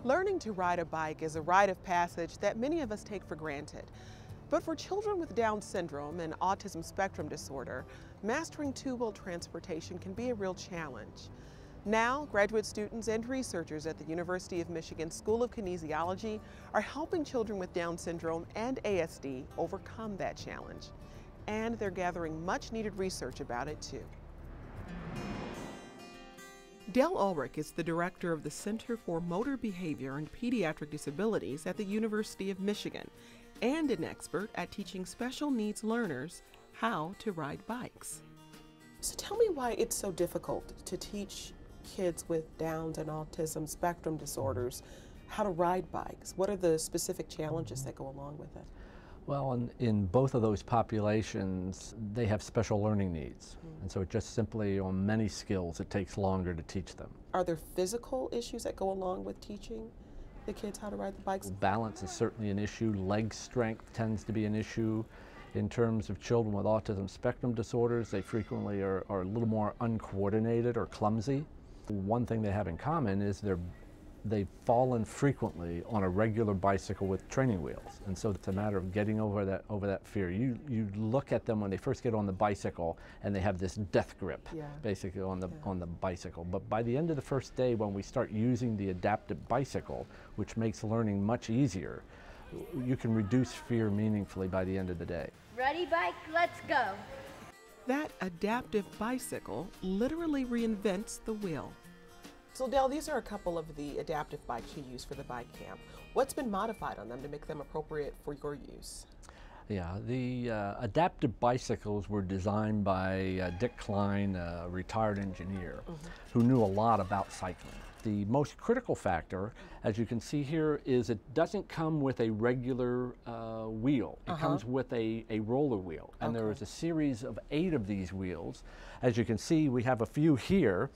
Learning to ride a bike is a rite of passage that many of us take for granted. But for children with Down syndrome and Autism Spectrum Disorder, mastering two-wheel transportation can be a real challenge. Now, graduate students and researchers at the University of Michigan School of Kinesiology are helping children with Down syndrome and ASD overcome that challenge. And they're gathering much-needed research about it too. Ulrich is the director of the Center for Motor Behavior and Pediatric Disabilities at the University of Michigan and an expert at teaching special needs learners how to ride bikes. So tell me why it's so difficult to teach kids with Downs and Autism Spectrum Disorders how to ride bikes. What are the specific challenges that go along with it? Well, in both of those populations, they have special learning needs. And so it just simply, on many skills, it takes longer to teach them. Are there physical issues that go along with teaching the kids how to ride the bikes? Balance is certainly an issue. Leg strength tends to be an issue. In terms of children with autism spectrum disorders, they frequently are a little more uncoordinated or clumsy. One thing they have in common is they've fallen frequently on a regular bicycle with training wheels, and so it's a matter of getting over that fear. You look at them when they first get on the bicycle, and they have this death grip, basically on the bicycle. But by the end of the first day, when we start using the adaptive bicycle, which makes learning much easier, you can reduce fear meaningfully by the end of the day. Ready, bike, let's go. That adaptive bicycle literally reinvents the wheel. So Del, these are a couple of the adaptive bikes you use for the bike camp. What's been modified on them to make them appropriate for your use? Yeah, the adaptive bicycles were designed by Dick Klein, a retired engineer, who knew a lot about cycling. The most critical factor, as you can see here, is it doesn't come with a regular wheel. It comes with a roller wheel. And there is a series of 8 of these wheels. As you can see, we have a few here.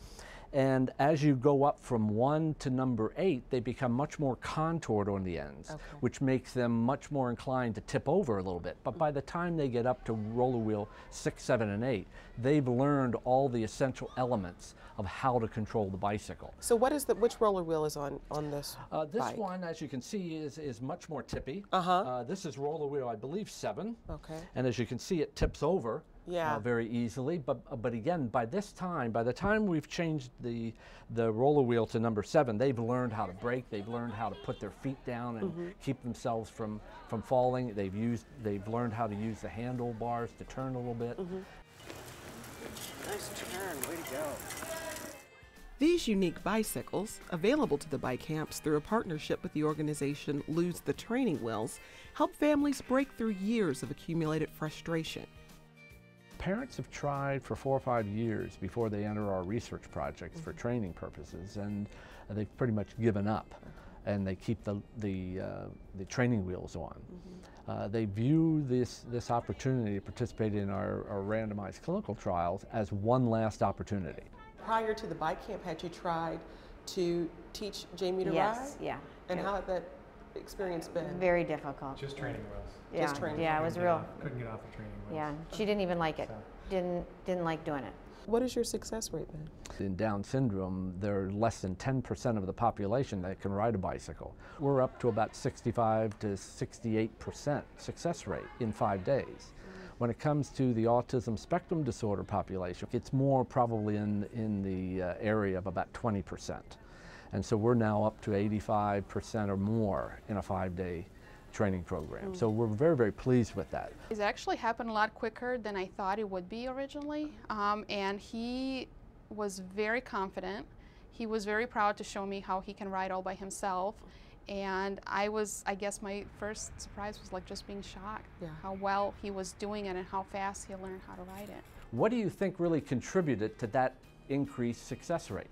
And as you go up from 1 to number 8, they become much more contoured on the ends, which makes them much more inclined to tip over a little bit. But by the time they get up to roller wheel 6, 7, and 8, they've learned all the essential elements of how to control the bicycle. So what is which roller wheel is on this This bike? one, as you can see, is much more tippy. This is roller wheel, I believe, 7. And as you can see, it tips over. Very easily, but again, by the time we've changed the roller wheel to number 7, they've learned how to brake, they've learned how to put their feet down and keep themselves from falling. They've learned how to use the handlebars to turn a little bit. Nice turn, way to go. These unique bicycles, available to the bike camps through a partnership with the organization Lose the Training Wheels, help families break through years of accumulated frustration. Parents have tried for 4 or 5 years before they enter our research projects for training purposes, and they've pretty much given up, and they keep the training wheels on. They view this opportunity to participate in our randomized clinical trials as one last opportunity. Prior to the bike camp, had you tried to teach Jaymie to ride? Yes, yeah. And how had that experience been? Very difficult. Just training wheels. Yeah, Just training. Yeah, it was real. Couldn't get off the training wheels. Yeah, she didn't even like it. So. Didn't like doing it. What is your success rate then? In Down syndrome, there are less than 10% of the population that can ride a bicycle. We're up to about 65 to 68% success rate in 5 days. When it comes to the autism spectrum disorder population, it's more probably in the area of about 20%. And so we're now up to 85% or more in a 5-day training program. So we're very, very pleased with that. It actually happened a lot quicker than I thought it would be originally. And he was very confident. He was very proud to show me how he can ride all by himself. And I guess my first surprise was like just being shocked how well he was doing it and how fast he learned how to ride it. What do you think really contributed to that increased success rate?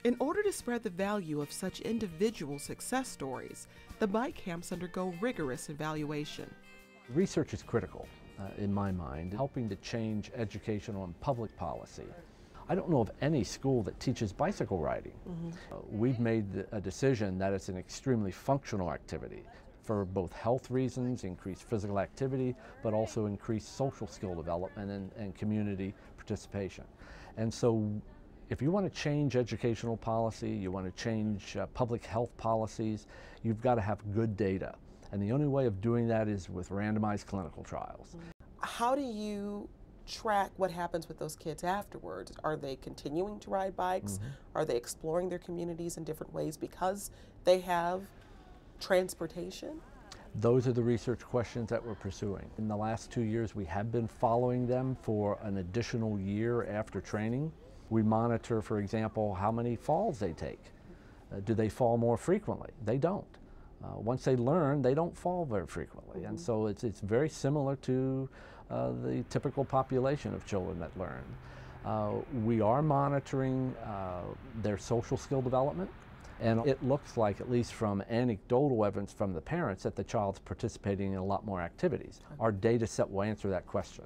In order to spread the value of such individual success stories, the bike camps undergo rigorous evaluation. Research is critical, in my mind, helping to change educational and public policy. I don't know of any school that teaches bicycle riding. We've made a decision that it's an extremely functional activity for both health reasons, increased physical activity, but also increased social skill development and community participation. And so If you want to change educational policy, you want to change public health policies, you've got to have good data. And the only way of doing that is with randomized clinical trials. How do you track what happens with those kids afterwards? Are they continuing to ride bikes? Are they exploring their communities in different ways because they have transportation? Those are the research questions that we're pursuing. In the last 2 years, we have been following them for an additional year after training. We monitor, for example, how many falls they take. Do they fall more frequently? They don't. Once they learn, they don't fall very frequently. And so it's very similar to the typical population of children that learn. We are monitoring their social skill development. And it looks like, at least from anecdotal evidence from the parents, that the child's participating in a lot more activities. Our data set will answer that question.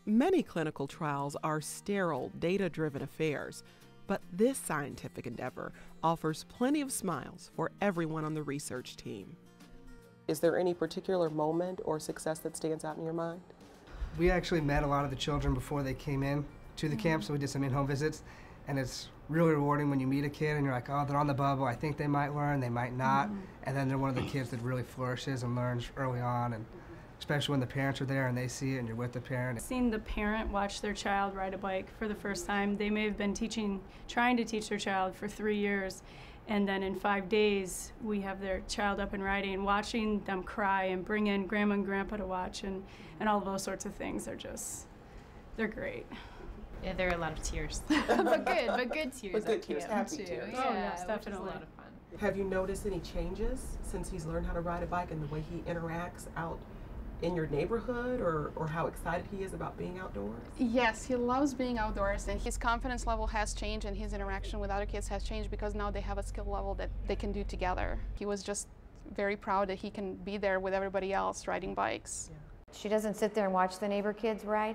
Many clinical trials are sterile, data-driven affairs, but this scientific endeavor offers plenty of smiles for everyone on the research team. Is there any particular moment or success that stands out in your mind? We actually met a lot of the children before they came in to the camp, so we did some in-home visits, and it's really rewarding when you meet a kid and you're like, oh, they're on the bubble, I think they might learn, they might not, and then they're one of the kids that really flourishes and learns early on, and especially when the parents are there and they see it and you're with the parent. Seeing the parent watch their child ride a bike for the first time, they may have been trying to teach their child for 3 years, and then in 5 days we have their child up and riding, watching them cry and bring in grandma and grandpa to watch, and all of those sorts of things are just, they're great. Yeah, there are a lot of tears. but good tears. But good tears, happy tears. Yeah, Oh, yes, which is definitely. a lot of fun. Have you noticed any changes since he's learned how to ride a bike and the way he interacts out in your neighborhood, or how excited he is about being outdoors? Yes, he loves being outdoors, and his confidence level has changed and his interaction with other kids has changed because now they have a skill level that they can do together. He was just very proud that he can be there with everybody else riding bikes. Yeah. She doesn't sit there and watch the neighbor kids ride.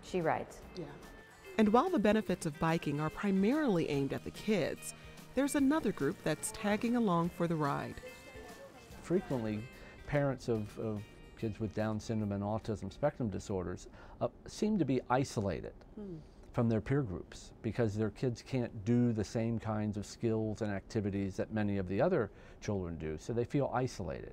She rides. Yeah. And while the benefits of biking are primarily aimed at the kids, there's another group that's tagging along for the ride. Frequently, parents of kids with Down syndrome and autism spectrum disorders seem to be isolated from their peer groups because their kids can't do the same kinds of skills and activities that many of the other children do, so they feel isolated.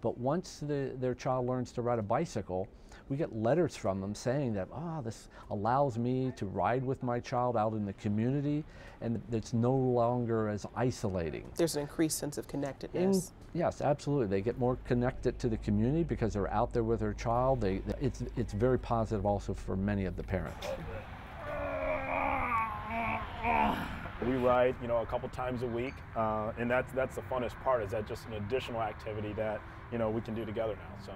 But once their child learns to ride a bicycle, we get letters from them saying that, this allows me to ride with my child out in the community, and it's no longer as isolating. There's an increased sense of connectedness. Yes, absolutely. They get more connected to the community because they're out there with their child. It's very positive also for many of the parents. We ride, a couple times a week, and that's the funnest part, is that just an additional activity that, we can do together now. So,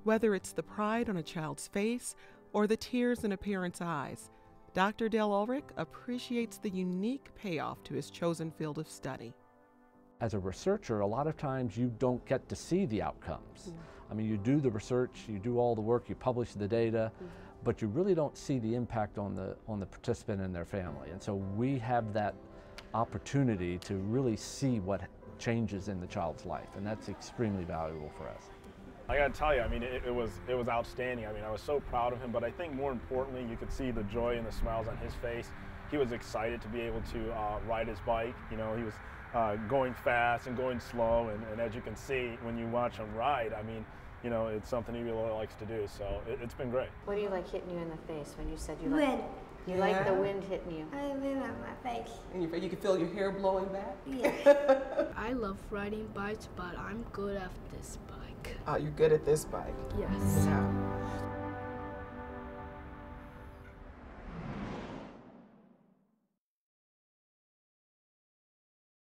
Whether it's the pride on a child's face or the tears in a parent's eyes, Dr. Ulrich appreciates the unique payoff to his chosen field of study. As a researcher, a lot of times you don't get to see the outcomes. I mean, you do the research, you do all the work, you publish the data, but you really don't see the impact on the participant and their family. And so we have that opportunity to really see what changes in the child's life, and that's extremely valuable for us. I gotta tell you, I mean, it was outstanding. I mean, I was so proud of him, but I think more importantly, you could see the joy and the smiles on his face. He was excited to be able to ride his bike. He was going fast and going slow, and as you can see when you watch him ride, I mean, it's something he really likes to do, so it's been great. What do you like hitting you in the face when you said you Wind. like? You like the wind hitting you? I wind on my face. And you can feel your hair blowing back? Yeah. I love riding bikes, but I'm good at this bike. You're good at this bike. Yes. Yeah.